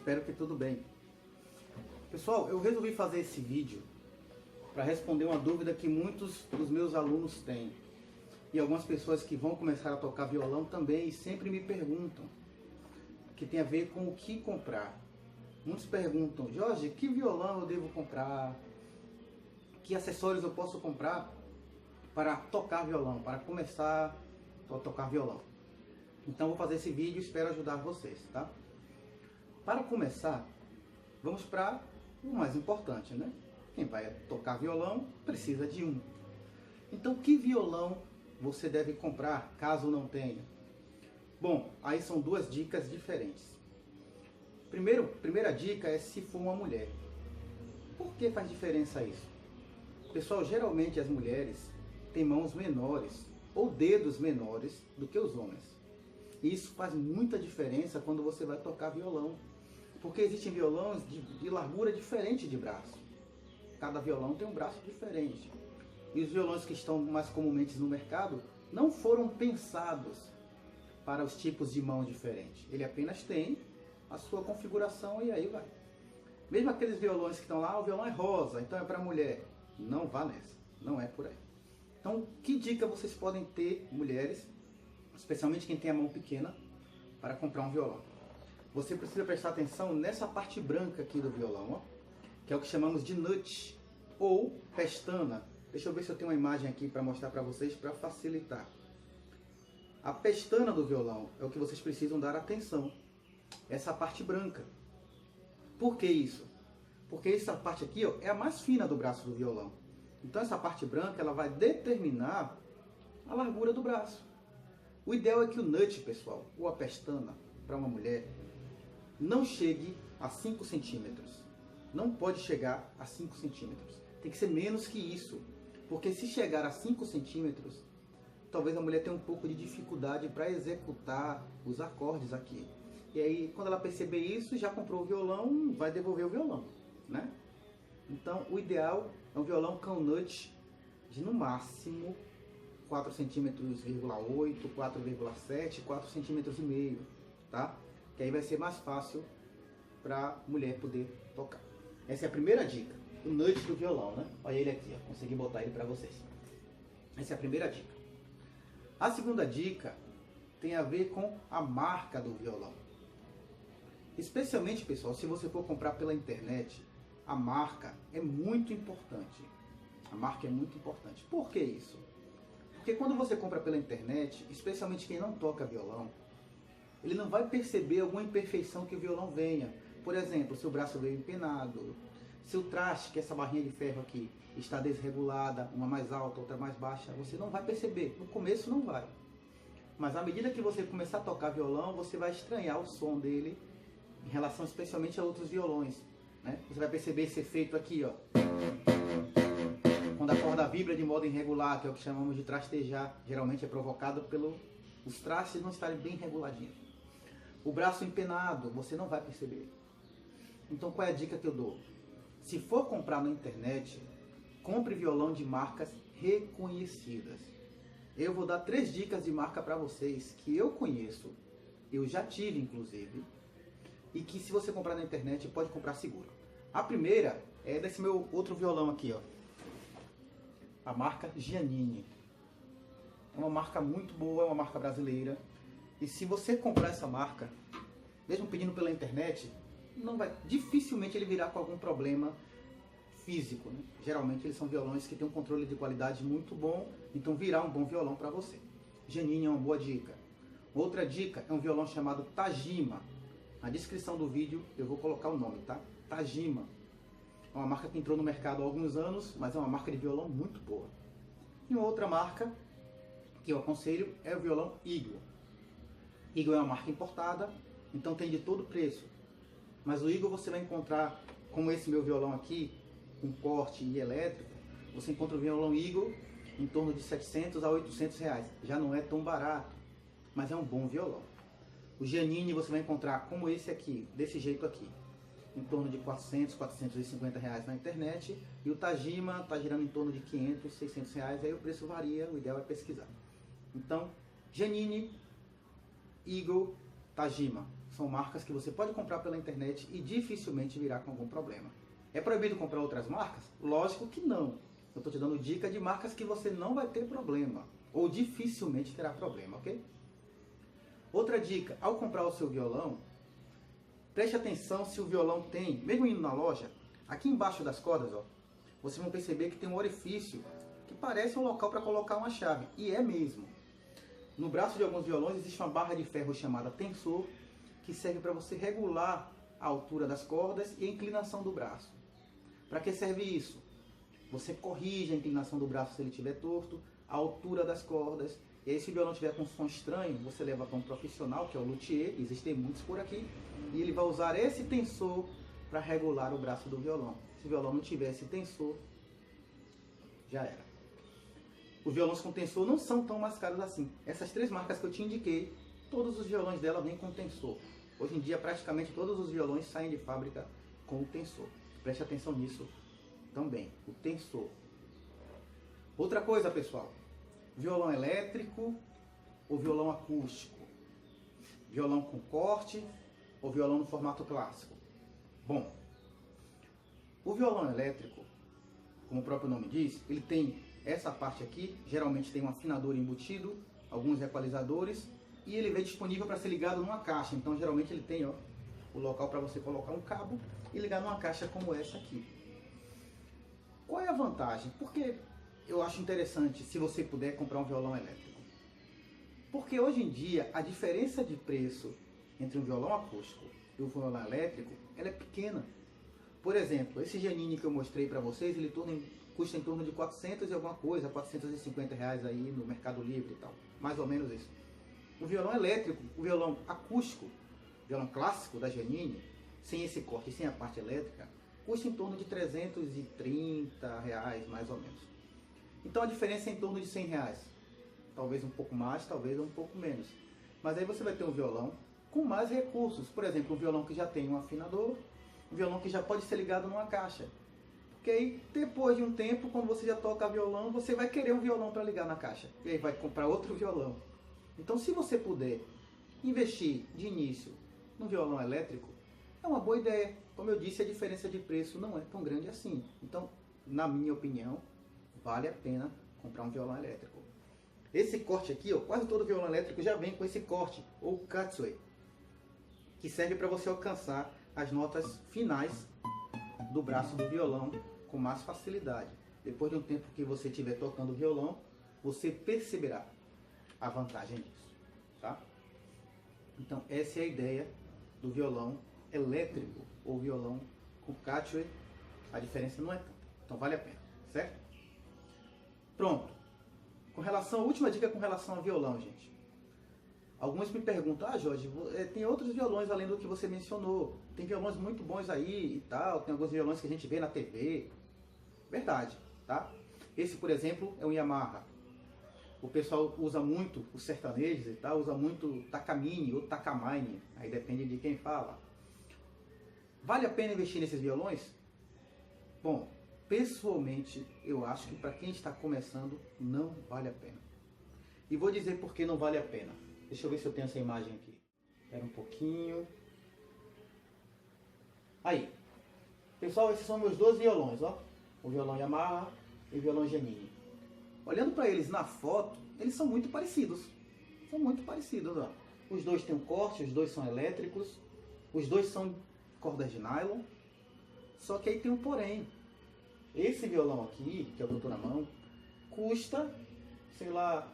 Espero que tudo bem. Pessoal, eu resolvi fazer esse vídeo para responder uma dúvida que muitos dos meus alunos têm. E algumas pessoas que vão começar a tocar violão também sempre me perguntam, que tem a ver com o que comprar. Muitos perguntam: Jorge, que violão eu devo comprar? Que acessórios eu posso comprar para tocar violão, para começar a tocar violão? Então vou fazer esse vídeo e espero ajudar vocês, tá? Para começar, vamos para o mais importante, né? Quem vai tocar violão precisa de um. Então, que violão você deve comprar caso não tenha? Bom, aí são duas dicas diferentes. Primeira dica é se for uma mulher. Por que faz diferença isso? Pessoal, geralmente as mulheres têm mãos menores ou dedos menores do que os homens. E isso faz muita diferença quando você vai tocar violão. Porque existem violões de largura diferente de braço. Cada violão tem um braço diferente. E os violões que estão mais comumente no mercado não foram pensados para os tipos de mão diferentes. Ele apenas tem a sua configuração e aí vai. Mesmo aqueles violões que estão lá, o violão é rosa, então é para mulher. Não vá nessa, não é por aí. Então, que dica vocês podem ter, mulheres, especialmente quem tem a mão pequena, para comprar um violão? Você precisa prestar atenção nessa parte branca aqui do violão, ó, que é o que chamamos de nut ou pestana. Deixa eu ver se eu tenho uma imagem aqui para mostrar para vocês, para facilitar. A pestana do violão é o que vocês precisam dar atenção. Essa parte branca. Por que isso? Porque essa parte aqui, ó, é a mais fina do braço do violão. Então essa parte branca ela vai determinar a largura do braço. O ideal é que o nut, pessoal, ou a pestana, para uma mulher, não chegue a 5 centímetros. Não pode chegar a 5 centímetros. Tem que ser menos que isso. Porque se chegar a 5 centímetros, talvez a mulher tenha um pouco de dificuldade para executar os acordes aqui. E aí, quando ela perceber isso, já comprou o violão, vai devolver o violão, né? Então, o ideal é um violão com nut de no máximo 4 centímetros, 8, 4,7, 4 centímetros e meio, tá? Que aí vai ser mais fácil para a mulher poder tocar. Essa é a primeira dica, o nut do violão, né? Olha ele aqui, ó. Consegui botar ele para vocês. Essa é a primeira dica. A segunda dica tem a ver com a marca do violão. Especialmente, pessoal, se você for comprar pela internet, a marca é muito importante. A marca é muito importante. Por que isso? Porque quando você compra pela internet, especialmente quem não toca violão, ele não vai perceber alguma imperfeição que o violão venha. Por exemplo, se o braço veio empenado, se o traste, que é essa barrinha de ferro aqui, está desregulada, uma mais alta, outra mais baixa, você não vai perceber. No começo não vai. Mas à medida que você começar a tocar violão, você vai estranhar o som dele em relação especialmente a outros violões, né? Você vai perceber esse efeito aqui, ó. Quando a corda vibra de modo irregular, que é o que chamamos de trastejar, geralmente é provocado pelos trastes não estarem bem reguladinhos. O braço empenado, você não vai perceber. Então qual é a dica que eu dou? Se for comprar na internet, compre violão de marcas reconhecidas. Eu vou dar 3 dicas de marca para vocês que eu conheço, eu já tive inclusive, e que se você comprar na internet pode comprar seguro. A primeira é desse meu outro violão aqui, ó. A marca Giannini. É uma marca muito boa, é uma marca brasileira. E se você comprar essa marca, mesmo pedindo pela internet, dificilmente ele virá com algum problema físico, né? Geralmente eles são violões que têm um controle de qualidade muito bom, então virá um bom violão para você. Giannini é uma boa dica. Outra dica é um violão chamado Tajima. Na descrição do vídeo eu vou colocar o nome, tá? Tajima. É uma marca que entrou no mercado há alguns anos, mas é uma marca de violão muito boa. E uma outra marca que eu aconselho é o violão Eagle. Eagle é uma marca importada, então tem de todo preço. Mas o Eagle você vai encontrar, como esse meu violão aqui, com corte e elétrico, você encontra o violão Eagle em torno de 700 a 800 reais. Já não é tão barato, mas é um bom violão. O Giannini você vai encontrar como esse aqui, desse jeito aqui, em torno de 400, 450 reais na internet. E o Tajima está girando em torno de 500, 600 reais, aí o preço varia, o ideal é pesquisar. Então, Giannini, Eagle, Tajima, são marcas que você pode comprar pela internet e dificilmente virá com algum problema. É proibido comprar outras marcas? Lógico que não. Eu estou te dando dica de marcas que você não vai ter problema, ou dificilmente terá problema, ok? Outra dica, ao comprar o seu violão, preste atenção se o violão tem, mesmo indo na loja, aqui embaixo das cordas, ó, vocês vão perceber que tem um orifício que parece um local para colocar uma chave, e é mesmo. No braço de alguns violões existe uma barra de ferro chamada tensor, que serve para você regular a altura das cordas e a inclinação do braço. Para que serve isso? Você corrige a inclinação do braço se ele estiver torto, a altura das cordas, e aí se o violão tiver com um som estranho, você leva para um profissional, que é o luthier, existem muitos por aqui, e ele vai usar esse tensor para regular o braço do violão. Se o violão não tiver esse tensor, já era. Os violões com tensor não são tão mais caros assim. Essas três marcas que eu te indiquei, todos os violões dela vêm com tensor. Hoje em dia, praticamente todos os violões saem de fábrica com o tensor. Preste atenção nisso também, o tensor. Outra coisa, pessoal, violão elétrico ou violão acústico? Violão com corte ou violão no formato clássico? Bom, o violão elétrico, como o próprio nome diz, ele tem essa parte aqui, geralmente tem um afinador embutido, alguns equalizadores, e ele vem disponível para ser ligado numa caixa. Então geralmente ele tem, ó, o local para você colocar um cabo e ligar numa caixa como essa aqui. Qual é a vantagem? Porque eu acho interessante se você puder comprar um violão elétrico. Porque hoje em dia a diferença de preço entre um violão acústico e um violão elétrico, ela é pequena. Por exemplo, esse Janine que eu mostrei para vocês, ele custa em torno de 400 e alguma coisa, 450 reais aí no Mercado Livre e tal. Mais ou menos isso. O violão elétrico, o violão acústico, o violão clássico da Janine, sem esse corte e sem a parte elétrica, custa em torno de 330 reais, mais ou menos. Então a diferença é em torno de 100 reais. Talvez um pouco mais, talvez um pouco menos. Mas aí você vai ter um violão com mais recursos. Por exemplo, um violão que já tem um afinador, um violão que já pode ser ligado numa caixa. Porque aí, depois de um tempo, quando você já toca violão, você vai querer um violão para ligar na caixa. E aí vai comprar outro violão. Então, se você puder investir de início no violão elétrico, é uma boa ideia. Como eu disse, a diferença de preço não é tão grande assim. Então, na minha opinião, vale a pena comprar um violão elétrico. Esse corte aqui, ó, quase todo violão elétrico já vem com esse corte, ou katsui, que serve para você alcançar as notas finais do braço do violão com mais facilidade. Depois de um tempo que você estiver tocando violão, você perceberá a vantagem disso, tá? Então essa é a ideia do violão elétrico ou violão com katsui. A diferença não é tanta, então vale a pena, certo? Pronto. Com relação, a última dica com relação ao violão, gente. Alguns me perguntam, Jorge, tem outros violões além do que você mencionou. Tem violões muito bons aí e tal, tem alguns violões que a gente vê na TV. Verdade, tá? Esse, por exemplo, é um Yamaha. O pessoal usa muito, os sertanejos e tal, usa muito Takamine ou Takamine, aí depende de quem fala. Vale a pena investir nesses violões? Bom, pessoalmente, eu acho que para quem está começando, não vale a pena. E vou dizer por que não vale a pena. Deixa eu ver se eu tenho essa imagem aqui. Espera um pouquinho. Aí. Pessoal, esses são meus dois violões, ó. O violão Yamaha e o violão Janine. Olhando para eles na foto, eles são muito parecidos. São muito parecidos, ó. Os dois têm um corte, os dois são elétricos. Os dois são cordas de nylon. Só que aí tem um porém. Esse violão aqui, que eu estou na mão, custa, sei lá,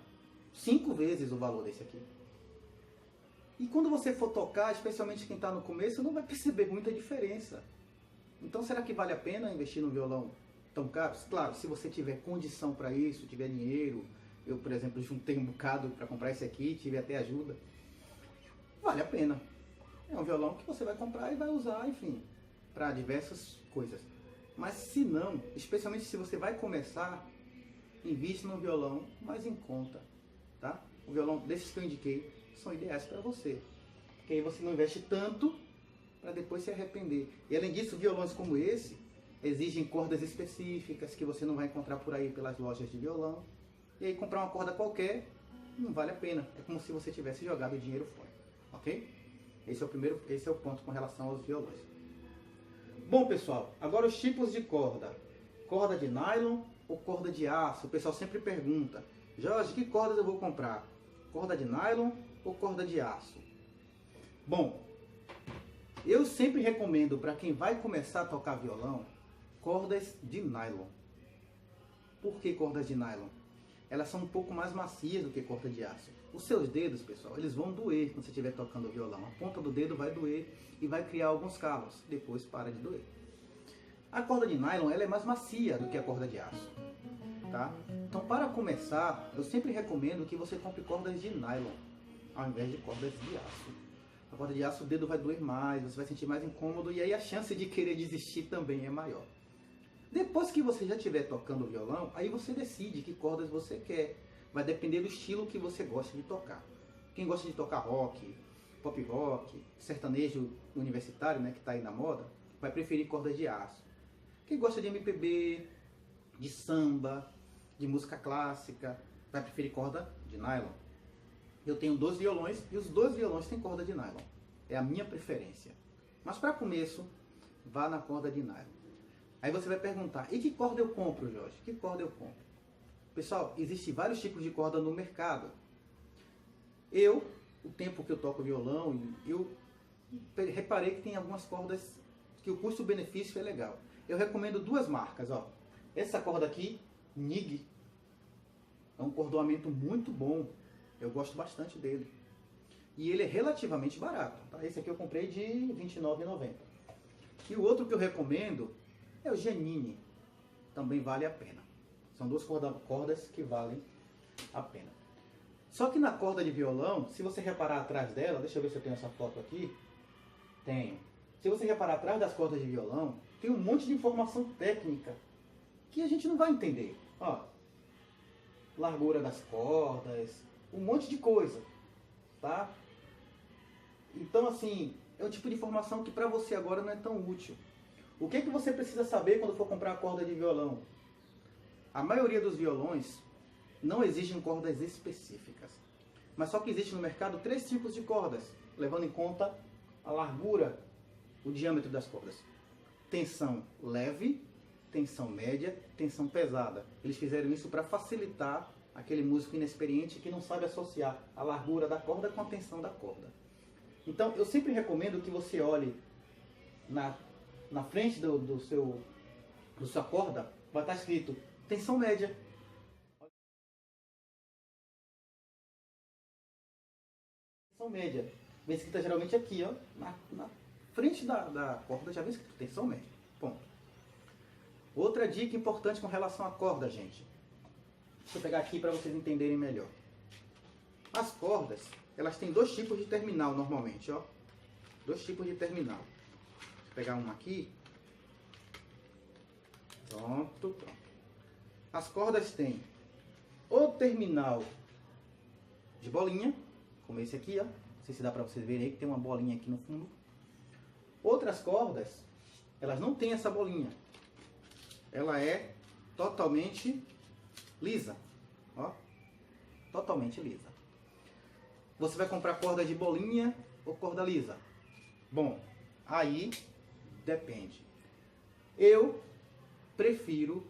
5 vezes o valor desse aqui. E quando você for tocar, especialmente quem está no começo, não vai perceber muita diferença. Então será que vale a pena investir num violão tão caro? Claro, se você tiver condição para isso, tiver dinheiro. Eu, por exemplo, juntei um bocado para comprar esse aqui, tive até ajuda. Vale a pena. É um violão que você vai comprar e vai usar, enfim, para diversas coisas. Mas se não, especialmente se você vai começar, invista num violão mais em conta, tá? O violão desses que eu indiquei são ideais para você. Porque aí você não investe tanto para depois se arrepender. E além disso, violões como esse exigem cordas específicas que você não vai encontrar por aí pelas lojas de violão. E aí comprar uma corda qualquer não vale a pena. É como se você tivesse jogado o dinheiro fora, ok? Esse é o ponto com relação aos violões. Bom, pessoal, agora os tipos de corda. Corda de nylon ou corda de aço? O pessoal sempre pergunta: Jorge, que cordas eu vou comprar? Corda de nylon ou corda de aço? Bom, eu sempre recomendo para quem vai começar a tocar violão, cordas de nylon. Por que cordas de nylon? Elas são um pouco mais macias do que corda de aço. Os seus dedos, pessoal, eles vão doer quando você estiver tocando violão. A ponta do dedo vai doer e vai criar alguns calos. Depois para de doer. A corda de nylon, ela é mais macia do que a corda de aço. Tá? Então, para começar, eu sempre recomendo que você compre cordas de nylon, ao invés de cordas de aço. A corda de aço, o dedo vai doer mais, você vai sentir mais incômodo e aí a chance de querer desistir também é maior. Depois que você já estiver tocando violão, aí você decide que cordas você quer. Vai depender do estilo que você gosta de tocar. Quem gosta de tocar rock, pop rock, sertanejo universitário, né, que está aí na moda, vai preferir cordas de aço. Quem gosta de MPB, de samba, de música clássica, vai preferir corda de nylon. Eu tenho 2 violões e os 2 violões têm corda de nylon. É a minha preferência. Mas para começo, vá na corda de nylon. Aí você vai perguntar: e que corda eu compro, Jorge? Que corda eu compro? Pessoal, existem vários tipos de corda no mercado. O tempo que eu toco violão, eu reparei que tem algumas cordas que o custo-benefício é legal. Eu recomendo 2 marcas. Ó. Essa corda aqui, NIG, é um cordoamento muito bom. Eu gosto bastante dele. E ele é relativamente barato. Tá? Esse aqui eu comprei de R$ 29,90. E o outro que eu recomendo é o Janine. Também vale a pena. São 2 cordas que valem a pena. Só que na corda de violão, se você reparar atrás dela, deixa eu ver se eu tenho essa foto aqui. Tenho. Se você reparar atrás das cordas de violão, tem um monte de informação técnica que a gente não vai entender. Ó, largura das cordas, um monte de coisa, tá? Então, assim, é um tipo de informação que para você agora não é tão útil. O que é que você precisa saber quando for comprar a corda de violão? A maioria dos violões não exigem cordas específicas, mas só que existe no mercado 3 tipos de cordas, levando em conta a largura, o diâmetro das cordas. Tensão leve, tensão média, tensão pesada. Eles fizeram isso para facilitar aquele músico inexperiente que não sabe associar a largura da corda com a tensão da corda. Então, eu sempre recomendo que você olhe na frente do sua corda, vai estar escrito tensão média. Tensão média. Vem escrita geralmente aqui, ó, na frente da corda já vem escrito tensão média. Ponto. Outra dica importante com relação à corda, gente. Deixa eu pegar aqui para vocês entenderem melhor. As cordas, elas têm 2 tipos de terminal normalmente, ó. 2 tipos de terminal. Deixa eu pegar uma aqui. Pronto. As cordas têm o terminal de bolinha, como esse aqui, ó. Não sei se dá para vocês verem aí que tem uma bolinha aqui no fundo. Outras cordas, elas não têm essa bolinha. Ela é totalmente lisa, ó. Totalmente lisa. Você vai comprar corda de bolinha ou corda lisa? Bom, aí depende. Eu prefiro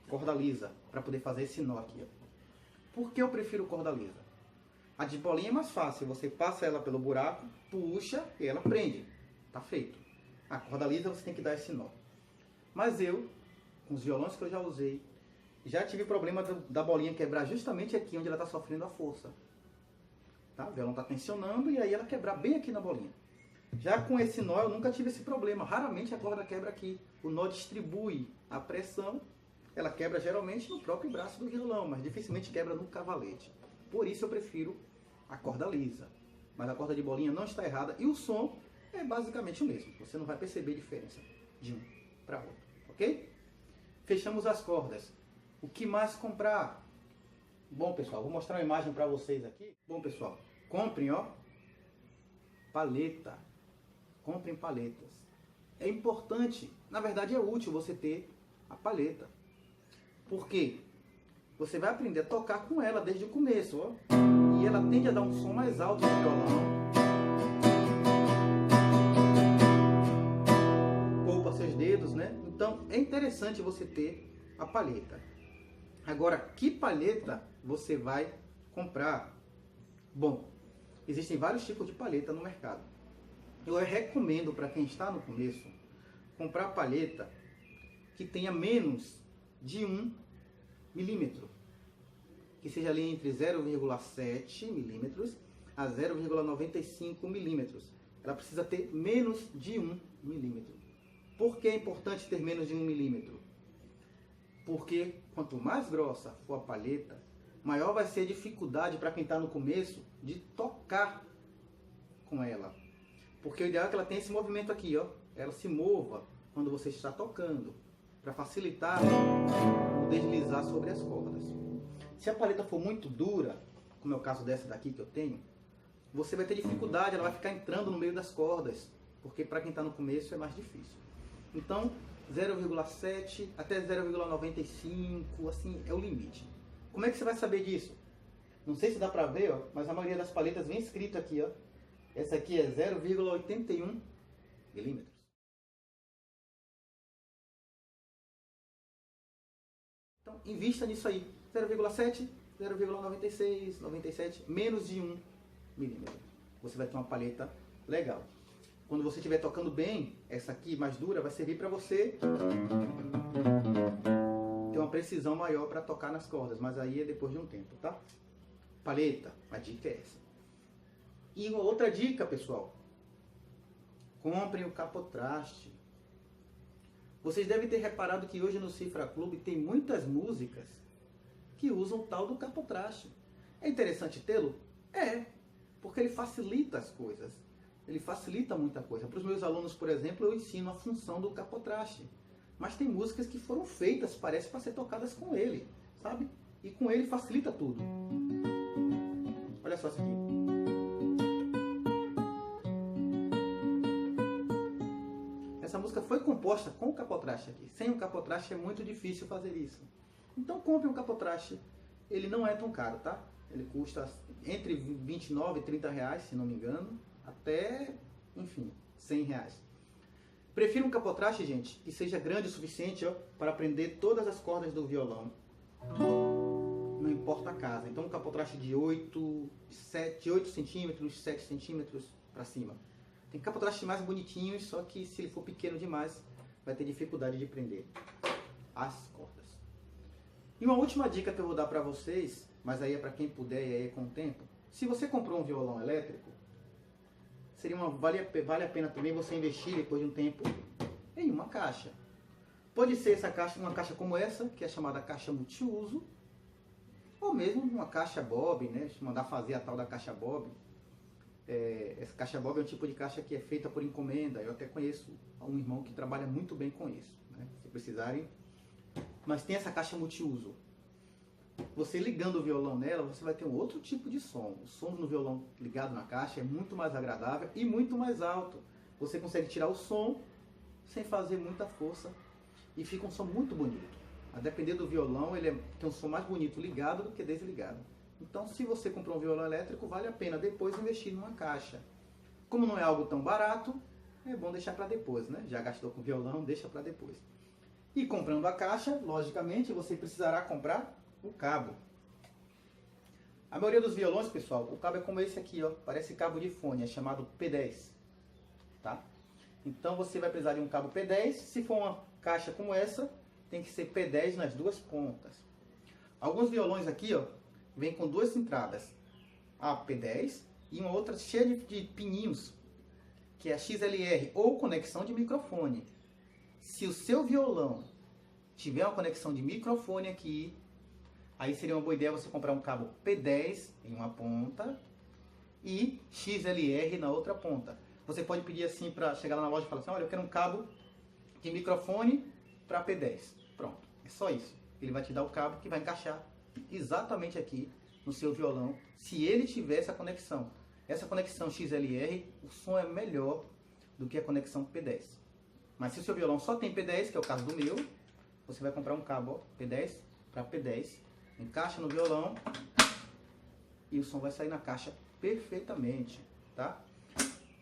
corda lisa para poder fazer esse nó aqui, ó. Por que eu prefiro corda lisa? A de bolinha é mais fácil, você passa ela pelo buraco, puxa e ela prende. Tá feito. A corda lisa você tem que dar esse nó. Mas eu, com os violões que eu já usei, já tive problema da bolinha quebrar justamente aqui onde ela está sofrendo a força. Tá? O violão está tensionando e aí ela quebrar bem aqui na bolinha. Já com esse nó eu nunca tive esse problema. Raramente a corda quebra aqui. O nó distribui a pressão. Ela quebra geralmente no próprio braço do violão, mas dificilmente quebra no cavalete. Por isso eu prefiro a corda lisa. Mas a corda de bolinha não está errada e o som é basicamente o mesmo. Você não vai perceber diferença de um para outro, ok? Fechamos as cordas. O que mais comprar? Bom, pessoal, vou mostrar uma imagem para vocês aqui. Bom, pessoal, comprem, ó, paleta. Comprem paletas. É importante, na verdade é útil você ter a paleta. Por quê? Você vai aprender a tocar com ela desde o começo, ó. E ela tende a dar um som mais alto no violão. né? Então é interessante você ter a palheta. Agora, que palheta você vai comprar? Bom, existem vários tipos de palheta no mercado. Eu recomendo para quem está no começo comprar palheta que tenha menos de 1 milímetro, que seja ali entre 0,7 milímetros a 0,95 milímetros. Ela precisa ter menos de 1 milímetro. Por que é importante ter menos de 1 milímetro? Porque quanto mais grossa for a palheta, maior vai ser a dificuldade para quem está no começo de tocar com ela. Porque o ideal é que ela tenha esse movimento aqui, ó. Ela se mova quando você está tocando, para facilitar o deslizar sobre as cordas. Se a palheta for muito dura, como é o caso dessa daqui que eu tenho, você vai ter dificuldade, ela vai ficar entrando no meio das cordas, porque para quem está no começo é mais difícil. Então, 0,7 até 0,95, assim, é o limite. Como é que você vai saber disso? Não sei se dá para ver, ó, mas a maioria das palhetas vem escrito aqui, ó. Essa aqui é 0,81 milímetros. Então, invista nisso aí. 0,7, 0,96, 97, menos de 1 milímetro. Você vai ter uma palheta legal. Quando você estiver tocando bem, essa aqui mais dura vai servir para você ter uma precisão maior para tocar nas cordas, mas aí é depois de um tempo, tá? Palheta, a dica é essa. E uma outra dica, pessoal, comprem o capotraste. Vocês devem ter reparado que hoje no Cifra Clube tem muitas músicas que usam o tal do capotraste. É interessante tê-lo? É, porque ele facilita as coisas. Ele facilita muita coisa. Para os meus alunos, por exemplo, eu ensino a função do capotraste. Mas tem músicas que foram feitas, parece, para ser tocadas com ele, sabe? E com ele facilita tudo. Olha só isso aqui. Essa música foi composta com o capotraste aqui. Sem o capotraste é muito difícil fazer isso. Então compre um capotraste. Ele não é tão caro, tá? Ele custa entre 29 e 30 reais, se não me engano, até, enfim, 100 reais. Prefiro um capotraste, gente, que seja grande o suficiente, ó, para prender todas as cordas do violão. Não importa a casa. Então um capotraste de 8 centímetros, 7 centímetros para cima. Tem capotraste mais bonitinhos, só que se ele for pequeno demais, vai ter dificuldade de prender as cordas. E uma última dica que eu vou dar para vocês, mas aí é para quem puder e aí é com o tempo. Se você comprou um violão elétrico, vale a pena também você investir depois de um tempo em uma caixa. Pode ser essa caixa, uma caixa como essa, que é chamada caixa multiuso, ou mesmo uma caixa Bob, né? Mandar fazer a tal da caixa Bob. Essa caixa Bob é um tipo de caixa que é feita por encomenda. Eu até conheço um irmão que trabalha muito bem com isso, né? Se precisarem. Mas tem essa caixa multiuso. Você ligando o violão nela, você vai ter um outro tipo de som. O som no violão ligado na caixa é muito mais agradável e muito mais alto. Você consegue tirar o som sem fazer muita força e fica um som muito bonito. A depender do violão, ele tem um som mais bonito ligado do que desligado. Então, se você comprou um violão elétrico, vale a pena depois investir numa caixa. Como não é algo tão barato, é bom deixar para depois, né? Já gastou com violão, deixa para depois. E comprando a caixa, logicamente, você precisará comprar o cabo. A maioria dos violões, pessoal, o cabo é como esse aqui, ó, parece cabo de fone, é chamado P10, tá? Então você vai precisar de um cabo P10. Se for uma caixa como essa, tem que ser P10 nas duas pontas. Alguns violões aqui, ó, vem com duas entradas, a P10 e uma outra cheia de pininhos, que é a XLR ou conexão de microfone. Se o seu violão tiver uma conexão de microfone aqui, aí seria uma boa ideia você comprar um cabo P10 em uma ponta e XLR na outra ponta. Você pode pedir assim para chegar lá na loja e falar assim: olha, eu quero um cabo de microfone para P10. Pronto, é só isso. Ele vai te dar o cabo que vai encaixar exatamente aqui no seu violão, se ele tiver essa conexão. Essa conexão XLR, o som é melhor do que a conexão P10. Mas se o seu violão só tem P10, que é o caso do meu, você vai comprar um cabo, ó, P10 para P10, encaixa no violão e o som vai sair na caixa perfeitamente, tá?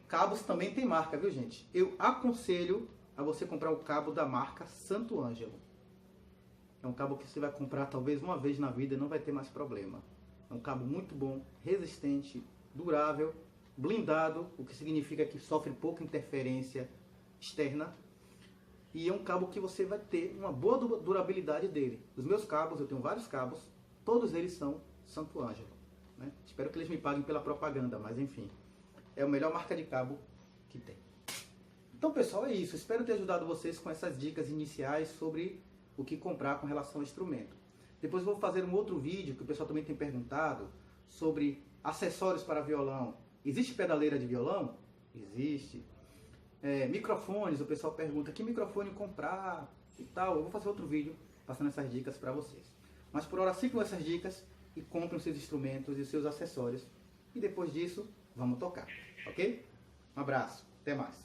Cabos também tem marca, viu, gente? Eu aconselho a você comprar o cabo da marca Santo Ângelo. É um cabo que você vai comprar talvez uma vez na vida e não vai ter mais problema. É um cabo muito bom, resistente, durável, blindado, o que significa que sofre pouca interferência externa. E é um cabo que você vai ter uma boa durabilidade dele. Os meus cabos, eu tenho vários cabos, todos eles são Santo Ângelo, né? Espero que eles me paguem pela propaganda, mas enfim, é a melhor marca de cabo que tem. Então, pessoal, é isso. Espero ter ajudado vocês com essas dicas iniciais sobre o que comprar com relação ao instrumento. Depois vou fazer um outro vídeo, que o pessoal também tem perguntado, sobre acessórios para violão. Existe pedaleira de violão? Existe. Microfones, o pessoal pergunta que microfone comprar e tal. Eu vou fazer outro vídeo passando essas dicas para vocês. Mas por hora sigam essas dicas e comprem os seus instrumentos e os seus acessórios. E depois disso, vamos tocar, ok? Um abraço, até mais.